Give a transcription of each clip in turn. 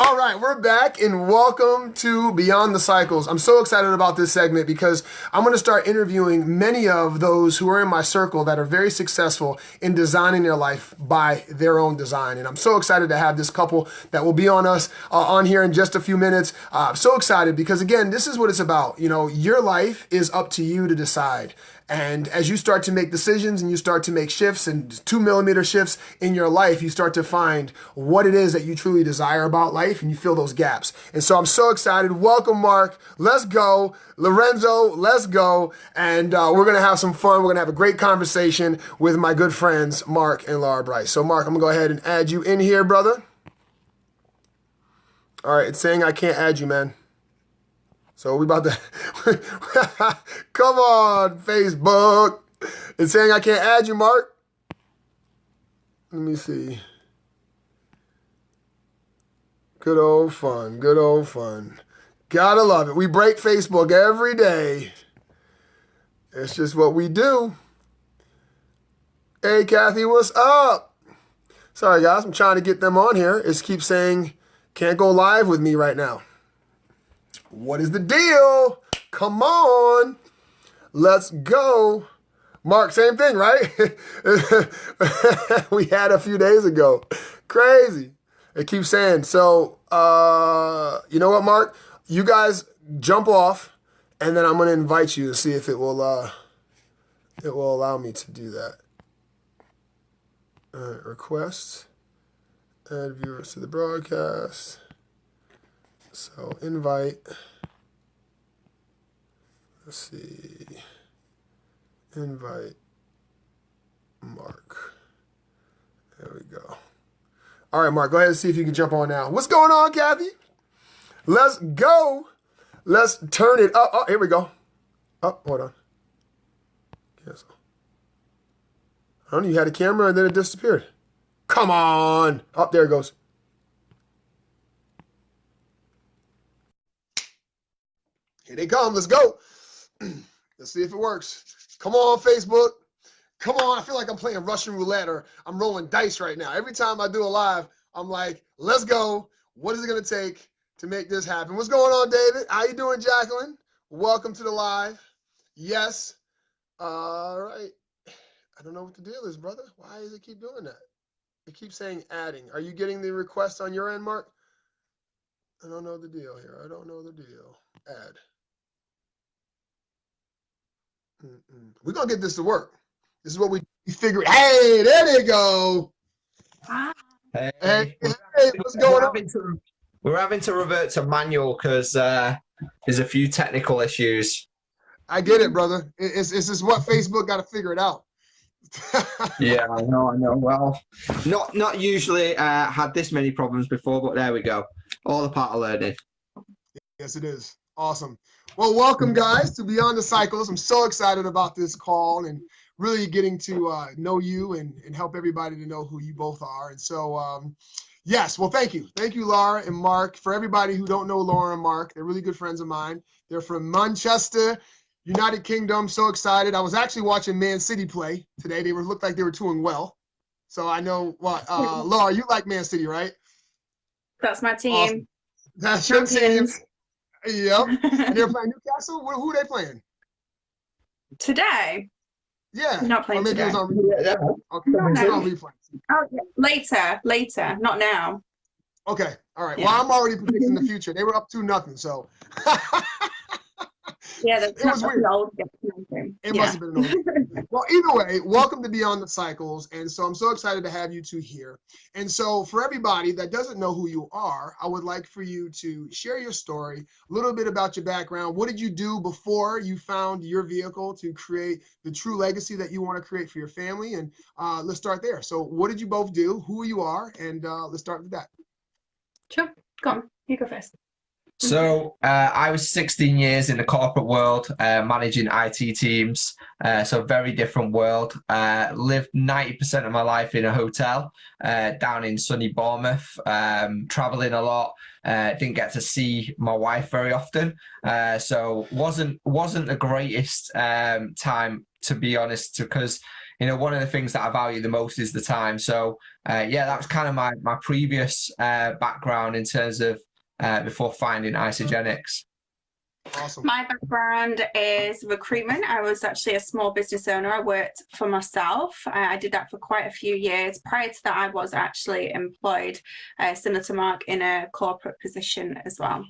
All right, we're back and welcome to Beyond the Cycles. I'm so excited about this segment because I'm going to start interviewing many of those who are in my circle that are very successful in designing their life by their own design. And I'm so excited to have this couple that will be on here in just a few minutes. So excited because again, this is what it's about. You know, your life is up to you to decide. And as you start to make decisions and you start to make shifts and 2 millimeter shifts in your life, you start to find what it is that you truly desire about life and you fill those gaps. And so I'm so excited. Welcome, Mark. Let's go. Lorenzo, let's go. And we're going to have some fun. We're going to have a great conversation with my good friends, Mark and Lara Bryce. So Mark, I'm going to go ahead and add you in here, brother. All right. It's saying I can't add you, man. So we about to, come on, Facebook. It's saying I can't add you, Mark. Let me see. Good old fun, good old fun. Gotta love it. We break Facebook every day. It's just what we do. Hey, Kathy, what's up? Sorry, guys, I'm trying to get them on here. It keeps saying can't go live with me right now. What is the deal? Come on. Let's go. Mark, same thing, right? We had a few days ago. Crazy. It keeps saying. So, you know what, Mark? You guys jump off, and then I'm going to invite you to see if it will allow me to do that. All right, request. Add viewers to the broadcast. So invite, let's see, invite Mark. There we go. All right, Mark, go ahead and see if you can jump on now. What's going on, Kathy? Let's go. Let's turn it up. Oh, here we go. Oh, hold on. Cancel. I don't know, you had a camera and then it disappeared. Come on. Oh, there it goes. Here they come. Let's go. Let's see if it works. Come on, Facebook. Come on. I feel like I'm playing Russian roulette or I'm rolling dice right now. Every time I do a live, I'm like, let's go. What is it going to take to make this happen? What's going on, David? How you doing, Jacqueline? Welcome to the live. Yes. All right. I don't know what the deal is, brother. Why does it keep doing that? It keeps saying adding. Are you getting the request on your end, Mark? I don't know the deal here. I don't know the deal. Add. We're going to get this to work. This is what we figured. Hey, there they go. Hey, Hey, what's going on? We're having to revert to manual because there's a few technical issues. I get it, brother. It's just what Facebook got to figure it out. Yeah, I know. Well, not usually had this many problems before, but there we go. All a part of learning. Yes, it is. Awesome. Well, welcome, guys, to Beyond the Cycles. I'm so excited about this call and really getting to know you and help everybody to know who you both are. And so, yes, well, thank you. Thank you, Lara and Mark. For everybody who don't know Laura and Mark, they're really good friends of mine. They're from Manchester, United Kingdom. So excited. I was actually watching Man City play today. They looked like they were doing well. So I know what, Laura, you like Man City, right? That's my team. Awesome. That's your team. Yep. And they're playing Newcastle? Who are they playing? Today? Yeah. Not playing maybe today. It was on replay. Okay. No, It's no. on replay. Oh, yeah. Later, not now. Okay. All right. Yeah. Well, I'm already predicting the future. They were up 2-0, so Yeah, that's it was weird. It must have been an old. Well, either way, welcome to Beyond the Cycles. And so I'm so excited to have you two here. And so for everybody that doesn't know who you are, I would like for you to share your story, a little bit about your background. What did you do before you found your vehicle to create the true legacy that you want to create for your family? And let's start there. So what did you both do, who you are, and let's start with that. Sure. Go on. You go first. So I was 16 years in the corporate world, managing IT teams. So very different world. Lived 90% of my life in a hotel down in sunny Bournemouth, traveling a lot. Didn't get to see my wife very often. So wasn't the greatest time, to be honest, because one of the things that I value the most is the time. So yeah, that was kind of my previous background in terms of before finding Isogenics. Awesome. My background is recruitment. I was actually a small business owner. I worked for myself. I did that for quite a few years. Prior to that, I was actually employed, similar to Mark, in a corporate position as well.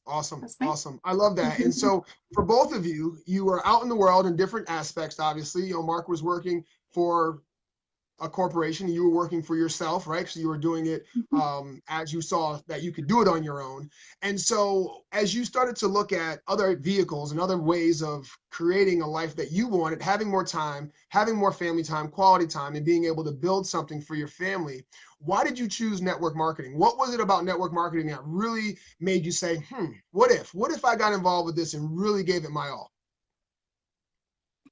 Awesome. Awesome. I love that. And so for both of you, you were out in the world in different aspects, obviously. Mark was working for a corporation, you were working for yourself, right? So you were doing it as you saw that you could do it on your own. And so as you started to look at other vehicles and other ways of creating a life that you wanted, having more time, having more family time, quality time, and being able to build something for your family, why did you choose network marketing? What was it about network marketing that really made you say, what if I got involved with this and really gave it my all?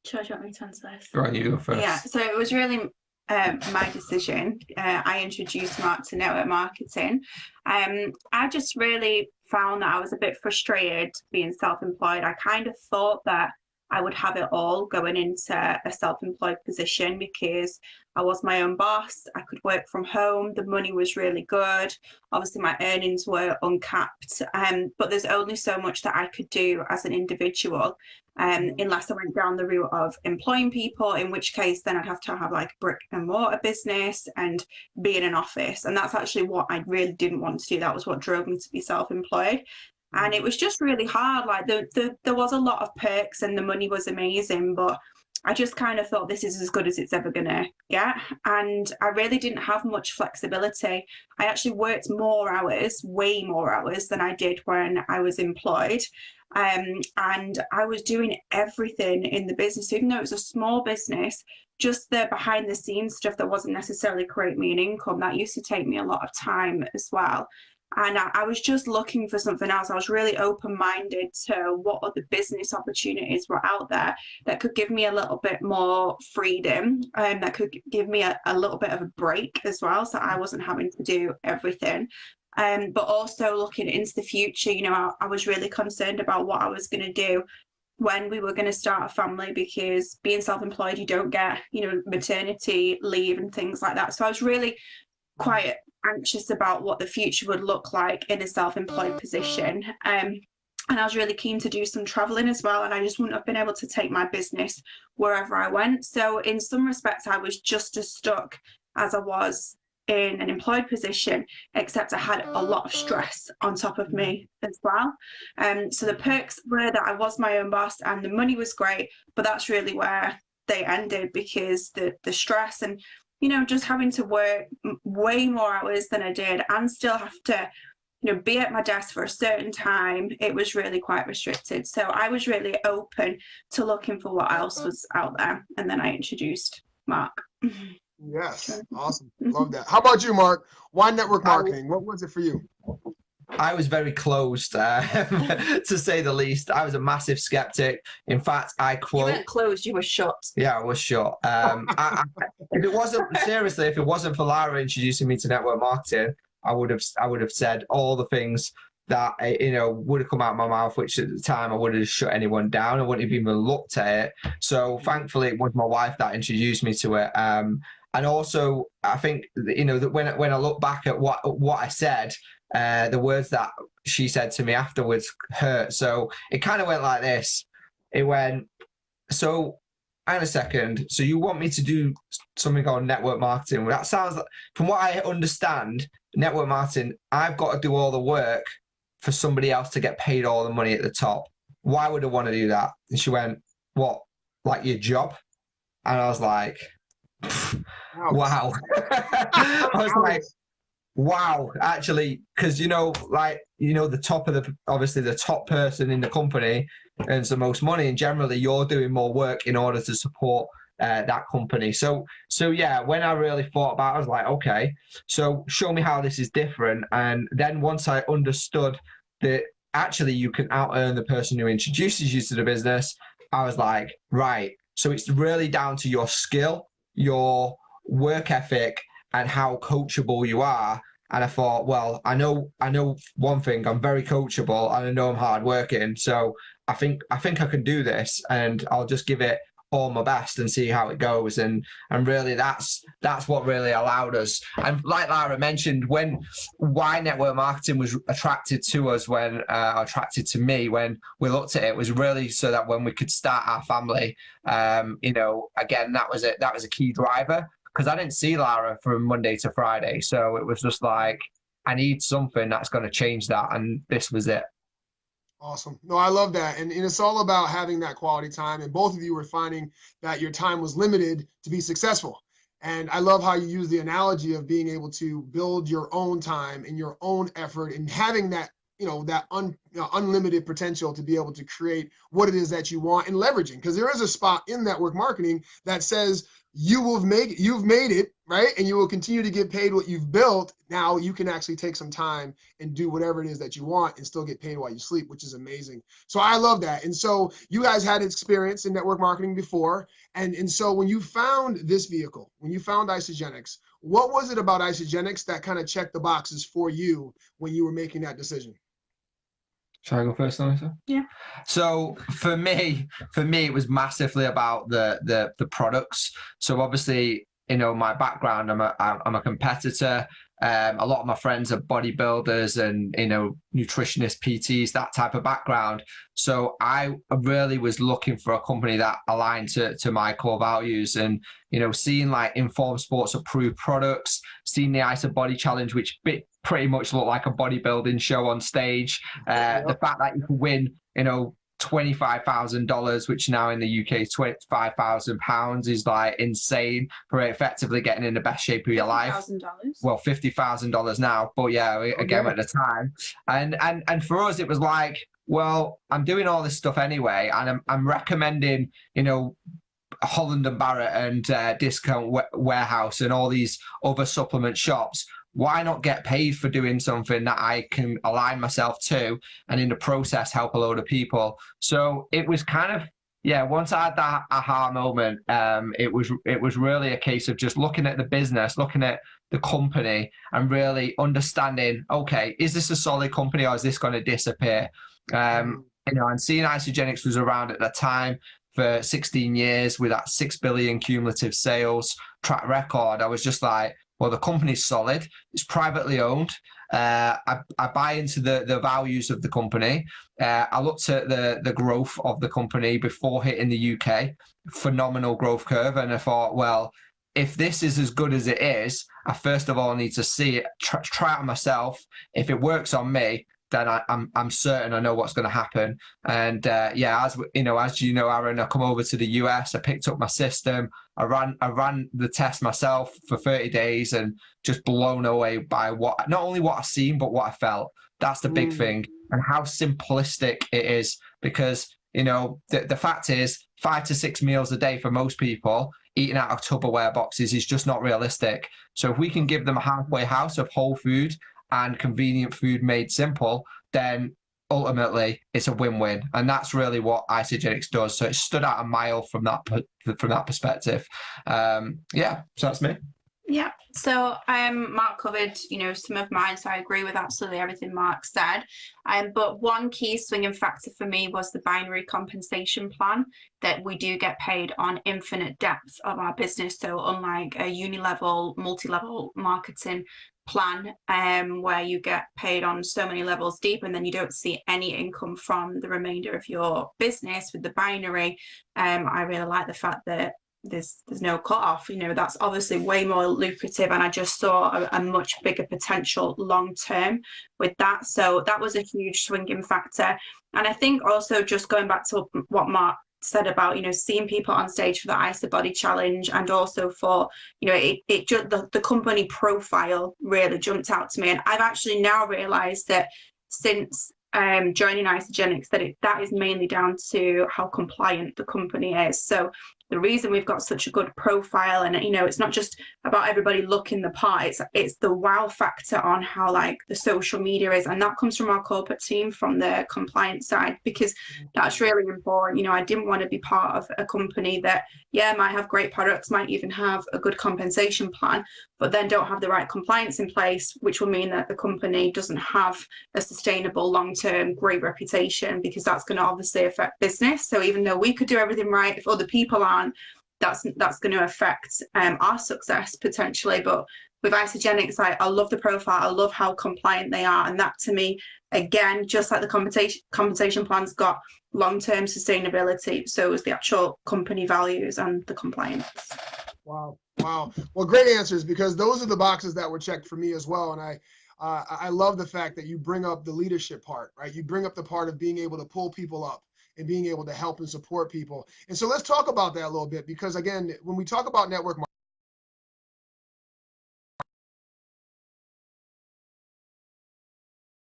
Sure, do you want me to answer this? Right, you go first. Yeah, so it was really my decision. I introduced Mark to network marketing. I just really found that I was a bit frustrated being self-employed. I kind of thought that I would have it all going into a self-employed position because I was my own boss. I could work from home. The money was really good. Obviously, my earnings were uncapped, but there's only so much that I could do as an individual. Unless I went down the route of employing people, in which case then I'd have to have like brick and mortar business and be in an office. And that's actually what I really didn't want to do. That was what drove me to be self-employed. And it was just really hard. Like there was a lot of perks and the money was amazing, but I just kind of thought this is as good as it's ever going to get. And I really didn't have much flexibility. I actually worked more hours, way more hours than I did when I was employed. And I was doing everything in the business, even though it was a small business, just the behind the scenes stuff that wasn't necessarily creating me an income. That used to take me a lot of time as well. And I was just looking for something else. I was really open-minded to what other business opportunities were out there that could give me a little bit more freedom and that could give me a little bit of a break as well, so I wasn't having to do everything. But also looking into the future, I was really concerned about what I was going to do when we were going to start a family, because being self-employed, you don't get, maternity leave and things like that. So I was really quite anxious about what the future would look like in a self-employed position. And I was really keen to do some traveling as well, and I just wouldn't have been able to take my business wherever I went. So in some respects, I was just as stuck as I was in an employed position, except I had a lot of stress on top of me as well. So the perks were that I was my own boss and the money was great, but that's really where they ended, because the stress and just having to work way more hours than I did and still have to be at my desk for a certain time, it was really quite restricted. So I was really open to looking for what else was out there, and then I introduced Mark. Yes, awesome. Love that. How about you, Mark? Why network marketing? What was it for you? I was very closed, to say the least. I was a massive skeptic. In fact, I quote... You weren't closed, you were shut. Yeah, I was shut. If it wasn't for Lara introducing me to network marketing, I would have said all the things that would have come out of my mouth, which at the time I would have shut anyone down. I wouldn't have even looked at it. So thankfully, it was my wife that introduced me to it. And also, I think that when I look back at what I said, the words that she said to me afterwards hurt. So it kind of went like this. It went, so hang on a second. So you want me to do something called network marketing? That sounds like, from what I understand, network marketing, I've got to do all the work for somebody else to get paid all the money at the top. Why would I want to do that? And she went, what, like your job? And I was like, wow. I was like, wow, actually, because the top of obviously the top person in the company earns the most money, and generally you're doing more work in order to support that company. So yeah, when I really thought about it, I was like, okay, so show me how this is different. And then once I understood that actually you can out earn the person who introduces you to the business, I was like, right, so it's really down to your skill, your work ethic, and how coachable you are. And I thought, well, I know one thing, I'm very coachable and I know I'm hardworking. So I think I can do this, and I'll just give it perform my best and see how it goes. And really that's what really allowed us. And like Lara mentioned, why network marketing was attracted to us attracted to me when we looked at it, was really so that when we could start our family, again, that was a key driver, because I didn't see Lara from Monday to Friday. So it was just like, I need something that's going to change that. And this was it. Awesome. No, I love that. And it's all about having that quality time. And both of you were finding that your time was limited to be successful. And I love how you use the analogy of being able to build your own time and your own effort and having that, unlimited potential to be able to create what it is that you want and leveraging. Because there is a spot in network marketing that says you've made it, right? And you will continue to get paid what you've built. Now you can actually take some time and do whatever it is that you want and still get paid while you sleep, which is amazing. So I love that. And so you guys had experience in network marketing before. And so when you found this vehicle, when you found Isagenix, what was it about Isagenix that kind of checked the boxes for you when you were making that decision? Shall I go first, Lisa? Yeah. So for me, it was massively about the products. So obviously, my background, I'm a competitor. A lot of my friends are bodybuilders and, nutritionists, PTs, that type of background. So I really was looking for a company that aligned to my core values, and, seeing like Informed Sports approved products, seeing the ISA Body Challenge, which pretty much looked like a bodybuilding show on stage. The fact that you can win, $25,000, which now in the UK is £25,000, is like insane for effectively getting in the best shape of your life. $50,000. Well, $50,000 now, but yeah, again at the time, and for us it was like, well, I'm doing all this stuff anyway, and I'm recommending, Holland and Barrett and Discount Warehouse and all these other supplement shops. Why not get paid for doing something that I can align myself to, and in the process help a load of people? So it was kind of, once I had that aha moment, it was really a case of just looking at the business, looking at the company, and really understanding, okay, is this a solid company or is this going to disappear? And seeing Isagenix was around at the time for 16 years with that 6 billion cumulative sales track record, I was just like, well, the company's solid. It's privately owned. I buy into the values of the company. I looked at the growth of the company before hitting the UK, phenomenal growth curve. And I thought, well, if this is as good as it is, I first of all need to see it, try it on myself. If it works on me, then I'm certain I know what's going to happen. And as you know, Aaron, I come over to the US. I picked up my system. I ran the test myself for 30 days and just blown away by not only what I've seen, but what I felt. That's the big thing, and how simplistic it is. Because the fact is, 5 to 6 meals a day for most people, eating out of Tupperware boxes, is just not realistic. So if we can give them a halfway house of whole food and convenient food made simple, then ultimately it's a win-win. And that's really what Isagenix does. So it stood out a mile from that perspective. So that's me. Yeah. So Mark covered, some of mine. So I agree with absolutely everything Mark said. But one key swinging factor for me was the binary compensation plan, that we do get paid on infinite depth of our business. So unlike a uni-level, multi-level marketing plan, where you get paid on so many levels deep and then you don't see any income from the remainder of your business, with the binary, I really like the fact that there's no cut-off. That's obviously way more lucrative, and I just saw a much bigger potential long term with that. So that was a huge swinging factor. And I think also, just going back to what Mark said about seeing people on stage for the ISA Body Challenge, and also for the company profile really jumped out to me. And I've actually now realized that since joining Isagenix, that is mainly down to how compliant the company is. So the reason we've got such a good profile, and it's not just about everybody looking the part, it's the wow factor on how the social media is, and that comes from our corporate team, from the compliance side, because that's really important. I didn't want to be part of a company that might have great products, might even have a good compensation plan, but then don't have the right compliance in place, which will mean that the company doesn't have a sustainable, long-term, great reputation, because that's going to obviously affect business. So even though we could do everything right, if other people aren't that's going to affect our success potentially. But with Isagenix, I love the profile. I love how compliant they are. And that to me, again, just like the compensation plan's got long-term sustainability, so is the actual company values and the compliance. Wow. Wow. Well, great answers, because those are the boxes that were checked for me as well. And I love the fact that you bring up the leadership part, right? You bring up the part of being able to pull people up and being able to help and support people. And so let's talk about that a little bit, because again, when we talk about network marketing,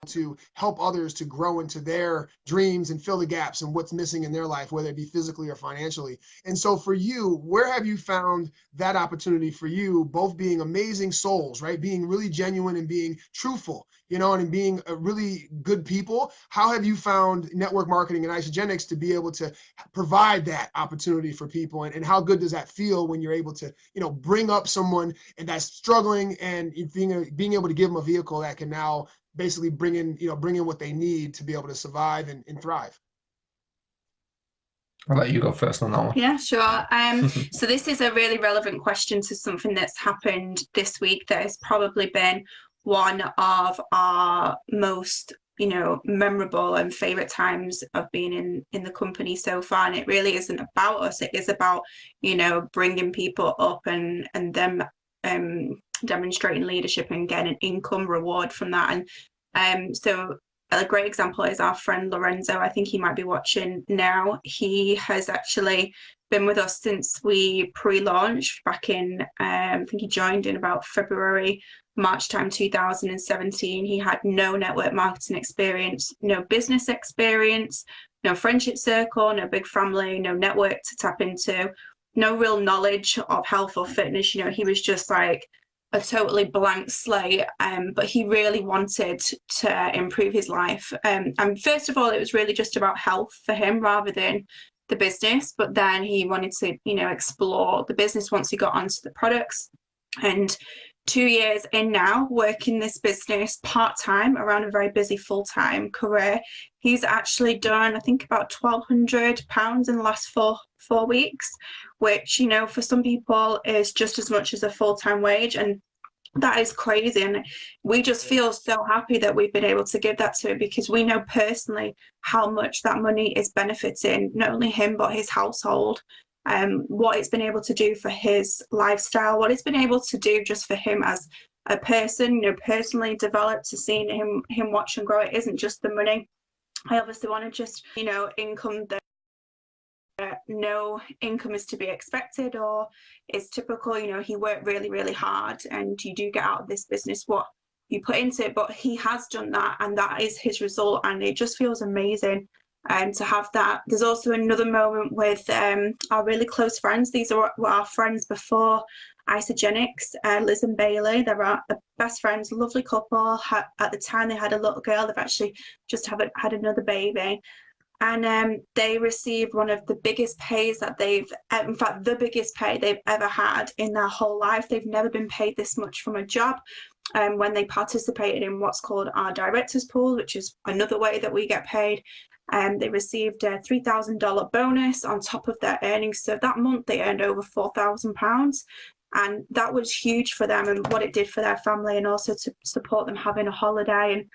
to help others to grow into their dreams and fill the gaps and what's missing in their life, whether it be physically or financially. And so for you, where have you found that opportunity for you, both being amazing souls, right? Being really genuine and being truthful, and being a really good people. How have you found network marketing and Isagenix to be able to provide that opportunity for people? And how good does that feel when you're able to, bring up someone and that's struggling, and being able to give them a vehicle that can now basically bring in what they need to be able to survive and thrive? I'll let you go first on that one. Yeah, sure. So this is a really relevant question to something that's happened this week that has probably been one of our most, memorable and favorite times of being in the company so far. And it really isn't about us. It is about, bringing people up and them demonstrating leadership and getting an income reward from that. And so a great example is our friend Lorenzo. I think he might be watching now. He has actually been with us since we pre-launched back in, I think he joined in about February, March time 2017. He had no network marketing experience, no business experience, no friendship circle, no big family, no network to tap into, no real knowledge of health or fitness. He was just like a totally blank slate, but he really wanted to improve his life. And first of all, it was really just about health for him rather than the business. But then he wanted to, explore the business once he got onto the products. And 2 years in now, working this business part-time around a very busy full-time career, he's actually done, I think, about £1,200 in the last four weeks, which, for some people is just as much as a full-time wage. And that is crazy. And we just feel so happy that we've been able to give that to him, because we know personally how much that money is benefiting not only him, but his household. What it's been able to do for his lifestyle, what it's been able to do just for him as a person, personally developed, to seeing him watch and grow. It isn't just the money. I obviously want to just, income that no income is to be expected or is typical. He worked really, really hard, and you do get out of this business what you put into it, but he has done that, and that is his result, and it just feels amazing. And to have that. There's also another moment with our really close friends. These are our friends before Isagenix, Liz and Bailey. They're our best friends, lovely couple. At the time, they had a little girl. They've actually just had another baby. And they received one of the biggest pays that in fact, the biggest pay they've ever had in their whole life. They've never been paid this much from a job. When they participated in what's called our directors pool, which is another way that we get paid. They received a $3,000 bonus on top of their earnings. So that month they earned over £4,000. And that was huge for them and what it did for their family, and also to support them having a holiday. And,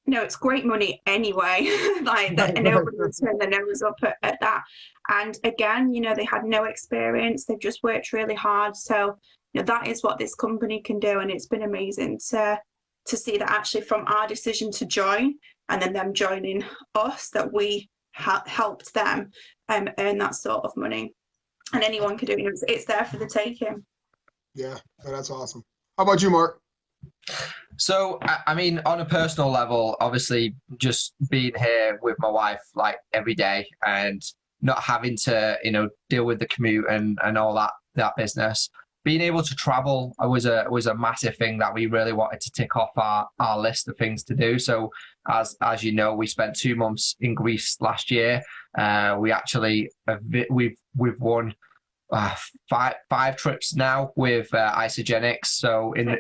it's great money anyway, like that, and nobody would turn their nose up at that. And again, they had no experience. They've just worked really hard. So, that is what this company can do. And it's been amazing to see that actually from our decision to join and then them joining us, that we helped them earn that sort of money. And anyone can do it. It's there for the taking. Yeah, that's awesome. How about you, Mark? So, I mean, on a personal level, obviously, just being here with my wife like every day and not having to, deal with the commute and all that business. Being able to travel was a massive thing that we really wanted to tick off our list of things to do. So, as you know, we spent 2 months in Greece last year. We actually we've won 5 trips now with Isagenix. So in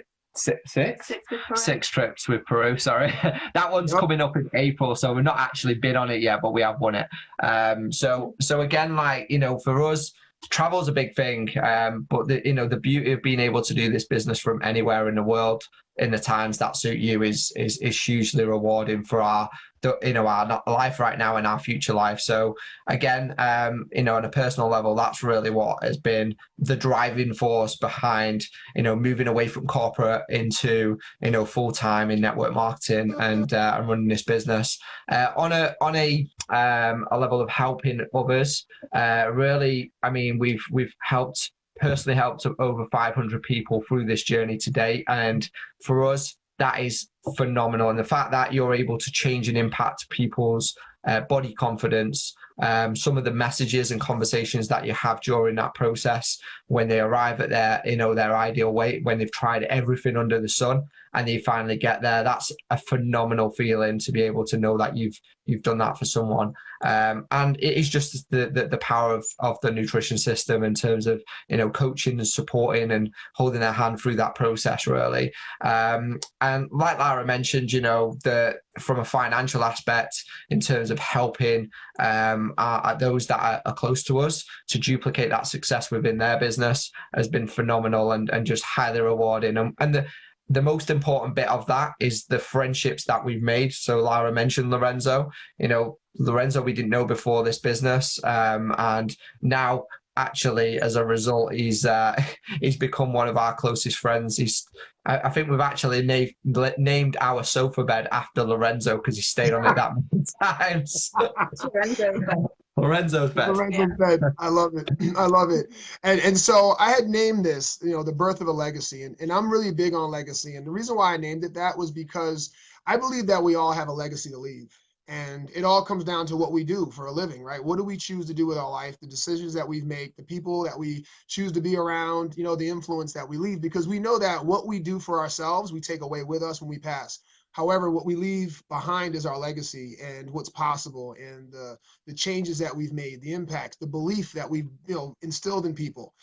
six trips with Peru. Sorry, that one's coming up in April, so we've not actually been on it yet, but we have won it. So again, like, for us, travel's a big thing, but the beauty of being able to do this business from anywhere in the world in the times that suit you is hugely rewarding for our life right now and our future life. So again, on a personal level, that's really what has been the driving force behind moving away from corporate into full time in network marketing and running this business on a level of helping others. Really, I mean, we've personally helped over 500 people through this journey to date, and for us, that is phenomenal. And the fact that you're able to change and impact people's body confidence, some of the messages and conversations that you have during that process when they arrive at their ideal weight, when they've tried everything under the sun and they finally get there, that's a phenomenal feeling to be able to know that you've done that for someone. And it is just the power of the nutrition system in terms of coaching and supporting and holding their hand through that process, really. And like Lara mentioned, from a financial aspect, in terms of helping those that are close to us to duplicate that success within their business has been phenomenal and just highly rewarding. And the most important bit of that is the friendships that we've made. So Lara mentioned Lorenzo. Lorenzo we didn't know before this business, and now actually as a result he's become one of our closest friends. I think we've actually named our sofa bed after Lorenzo because he stayed on it that many times. Lorenzo's bed. Lorenzo's bed. I love it. I love it. And so I had named this, the birth of a legacy. And I'm really big on legacy. And the reason why I named it that was because I believe that we all have a legacy to leave. And it all comes down to what we do for a living, right? What do we choose to do with our life, the decisions that we make, the people that we choose to be around, the influence that we leave, because we know that what we do for ourselves, we take away with us when we pass. However, what we leave behind is our legacy and what's possible and the changes that we've made, the impact, the belief that we've instilled in people.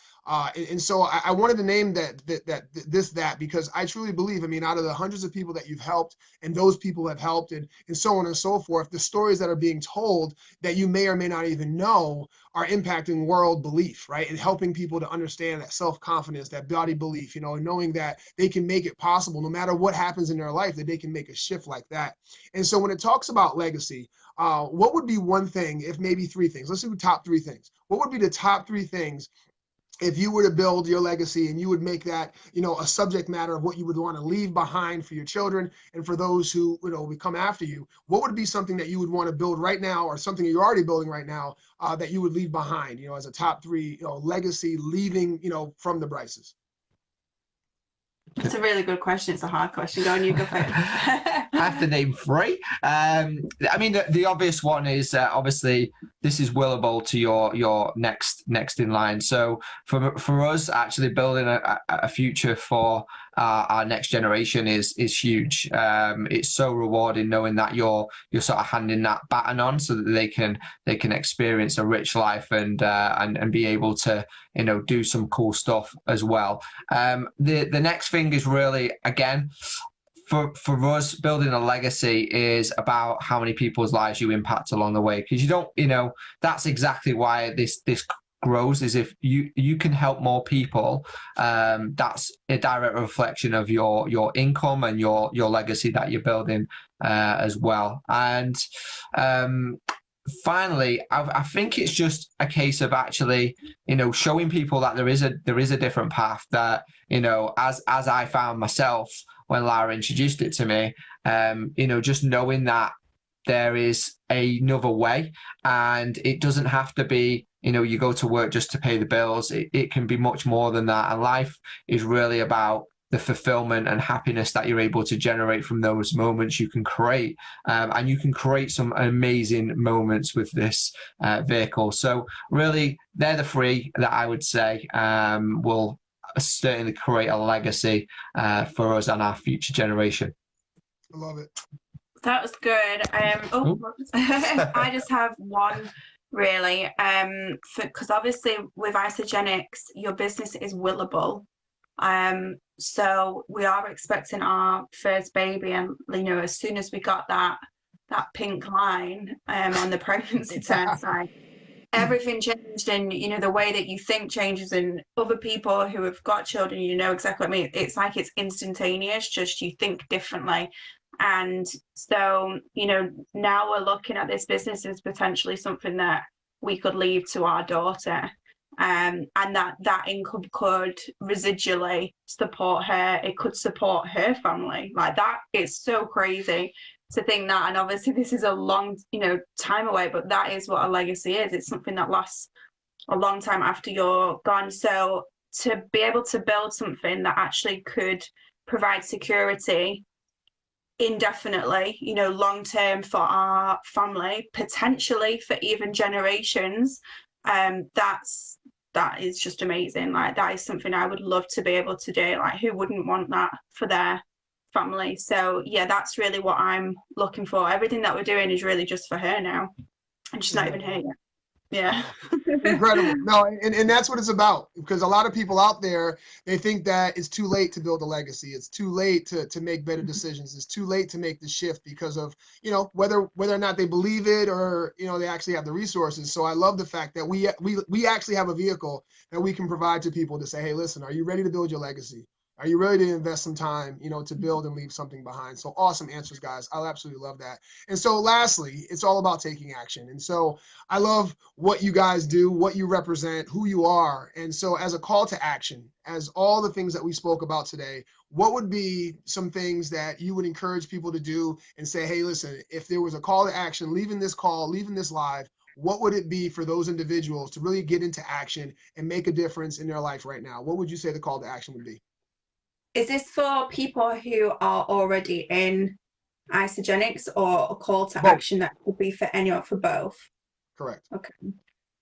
And so I wanted to name that because I truly believe, out of the hundreds of people that you've helped and those people have helped and so on and so forth, the stories that are being told that you may or may not even know are impacting world belief, right? And helping people to understand that self-confidence, that body belief, and knowing that they can make it possible no matter what happens in their life, that they can make a shift like that. And so when it talks about legacy, what would be one thing, if maybe three things? Let's do top three things. What would be the top three things if you were to build your legacy and you would make that, a subject matter of what you would want to leave behind for your children and for those who, would come after you? What would be something that you would want to build right now, or something you're already building right now that you would leave behind, as a top three, legacy leaving, from the Bryces? It's a really good question. It's a hard question. Go on, you go first. I have to name three. The obvious one is obviously this is willable to your next in line. So for us, actually building a future for our next generation is huge. It's so rewarding knowing that you're sort of handing that baton on so that they can experience a rich life and be able to do some cool stuff as well. The next thing is really, again, for us, building a legacy is about how many people's lives you impact along the way, because you don't, that's exactly why this grows, is if you can help more people, that's a direct reflection of your income and your legacy that you're building as well. And finally, I think it's just a case of actually, showing people that there is a different path, that, as I found myself when Lara introduced it to me, just knowing that there is another way, and it doesn't have to be, you go to work just to pay the bills. It can be much more than that. And life is really about the fulfillment and happiness that you're able to generate from those moments you can create. And you can create some amazing moments with this vehicle. So really, they're the three that I would say will certainly create a legacy for us and our future generation. I love it. That was good. I just have one, really, because obviously with Isogenics, your business is willable. So we are expecting our first baby, and as soon as we got that pink line on the pregnancy test side, everything changed, and the way that you think changes, and other people who have got children, exactly what I mean. It's like it's instantaneous, just you think differently. And so, now we're looking at this business as potentially something that we could leave to our daughter. And that income could residually support her. It could support her family. Like, that is so crazy to think that. And obviously this is a long, time away, but that is what a legacy is. It's something that lasts a long time after you're gone. So to be able to build something that actually could provide security indefinitely, long term for our family, potentially for even generations, that is just amazing. Like, that is something I would love to be able to do. Like, who wouldn't want that for their family? So yeah, that's really what I'm looking for. Everything that we're doing is really just for her now, and she's not even here yet. Yeah. Incredible. No, and that's what it's about, because a lot of people out there, they think that it's too late to build a legacy. It's too late to make better decisions. It's too late to make the shift because of, whether or not they believe it, or, they actually have the resources. So I love the fact that we actually have a vehicle that we can provide to people to say, hey, listen, are you ready to build your legacy? Are you ready to invest some time, to build and leave something behind? So awesome answers, guys. I absolutely love that. And so lastly, it's all about taking action. And so I love what you guys do, what you represent, who you are. And so as a call to action, as all the things that we spoke about today, what would be some things that you would encourage people to do and say, hey, listen, if there was a call to action, leaving this call, leaving this live, what would it be for those individuals to really get into action and make a difference in their life right now? What would you say the call to action would be? Is this for people who are already in Isogenics, or a call to Both. action that could be for anyone, for both? Correct. Okay.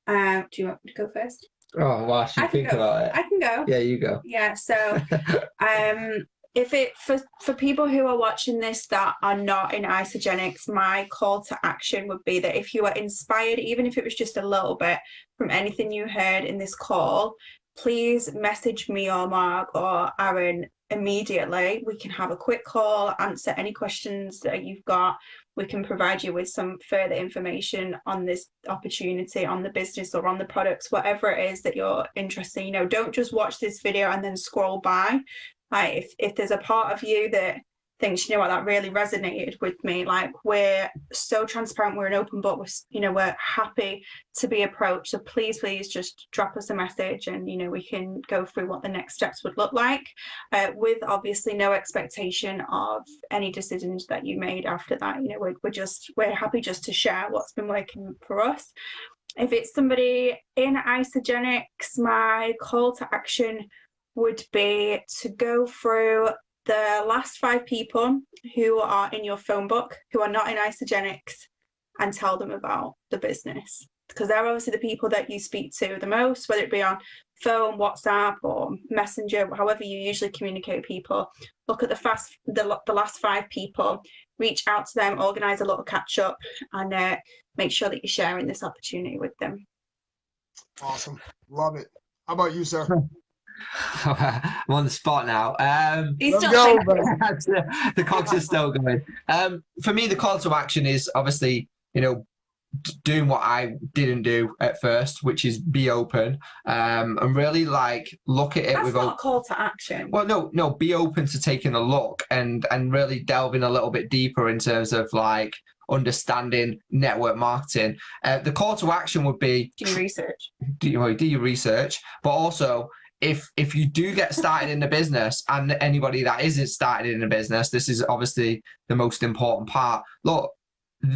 Do you want to go first? Oh, well, I should think about it. I can go. Yeah, you go. Yeah. So, if it for people who are watching this that are not in Isogenics, my call to action would be that if you are inspired, even if it was just a little bit, from anything you heard in this call, please message me or Mark or Aaron immediately. We can have a quick call, answer any questions that you've got. We can provide you with some further information on this opportunity, on the business, or on the products, whatever it is that you're interested in. Don't just watch this video and then scroll by. Like, if there's a part of you that thinks, what, that really resonated with me, like, we're so transparent, we're an open book, we're happy to be approached. So please just drop us a message, and we can go through what the next steps would look like, with obviously no expectation of any decisions that you made after that. We're happy just to share what's been working for us. If it's somebody in Isogenics, my call to action would be to go through the last 5 people who are in your phone book, who are not in Isogenics, and tell them about the business, because they're obviously the people that you speak to the most, whether it be on phone, WhatsApp, or Messenger, however you usually communicate with people. Look at the last 5 people, reach out to them, organize a little catch up, and make sure that you're sharing this opportunity with them. Awesome. Love it. How about you, sir? I'm on the spot now. He's still go, the cogs are still going. For me, the call to action is obviously, doing what I didn't do at first, which is be open, and really look at it. That's not a call to action. Well, no, be open to taking a look and really delving a little bit deeper in terms of understanding network marketing. The call to action would be do your research. Do your research, but also, if you do get started in the business, and anybody that isn't started in the business, this is obviously the most important part. Look,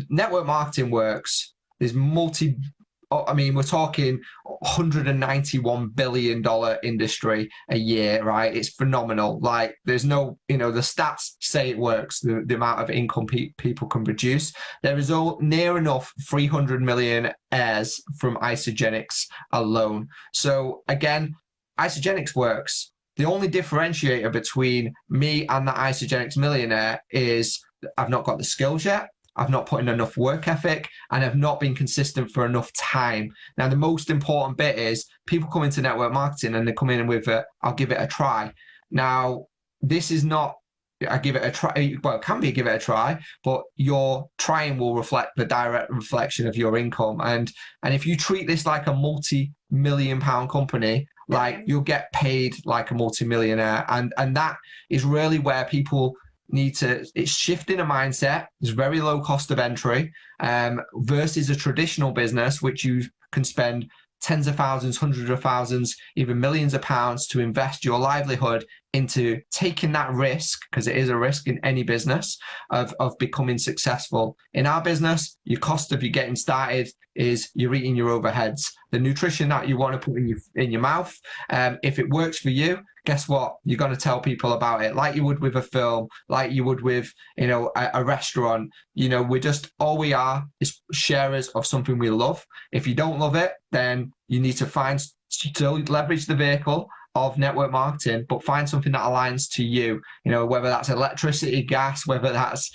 network marketing works. There's we're talking $191 billion industry a year, right? It's phenomenal. There's no, the stats say it works, the amount of income people can produce. There is near enough 300 million heirs from Isogenics alone. So again, Isogenics works. The only differentiator between me and the Isogenics millionaire is I've not got the skills yet. I've not put in enough work ethic, and I've not been consistent for enough time. Now, the most important bit is people come into network marketing and they come in with I'll give it a try. Now, this is not I give it a try. Well, it can be give it a try, but your trying will reflect the direct reflection of your income. And if you treat this like a multi-million-pound company, like you'll get paid like a multi-millionaire. And that is really where people need to, it's shifting a mindset. There's very low cost of entry versus a traditional business, which you can spend tens of thousands, hundreds of thousands, even millions of pounds to invest your livelihood into taking that risk, because it is a risk in any business, of becoming successful. In our business, your cost of you getting started is you're eating your overheads. The nutrition that you want to put in your mouth, if it works for you, guess what? You're going to tell people about it, like you would with a film, like you would with, a restaurant. We're just, all we are is sharers of something we love. If you don't love it, then you need to still leverage the vehicle of network marketing, but find something that aligns to you, whether that's electricity, gas, whether that's,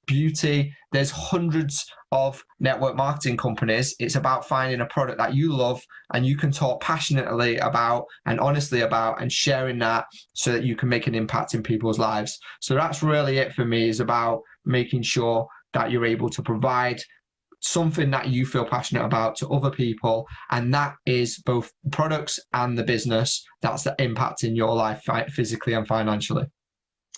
beauty. There's hundreds of network marketing companies. It's about finding a product that you love and you can talk passionately about and honestly about, and sharing that so that you can make an impact in people's lives. So that's really it for me, is about making sure that you're able to provide something that you feel passionate about to other people, and that is both products and the business that's impacting your life physically and financially.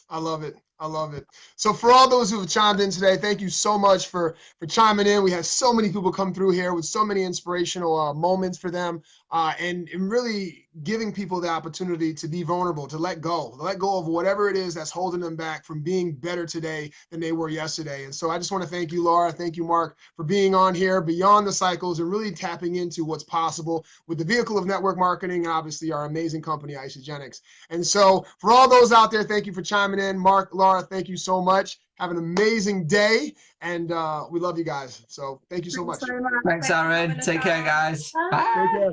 I love it. I love it. So for all those who have chimed in today, thank you so much for chiming in. We had so many people come through here with so many inspirational moments for them, and really giving people the opportunity to be vulnerable, to let go of whatever it is that's holding them back from being better today than they were yesterday. And so I just want to thank you, Lara. Thank you, Mark, for being on here Beyond the Cycles and really tapping into what's possible with the vehicle of network marketing and obviously our amazing company, Isogenics. And so for all those out there, thank you for chiming in. Mark, Lara, thank you so much. Have an amazing day, and we love you guys. So thank you so much. Thanks, Aaron. Take care, guys. Bye. Take care.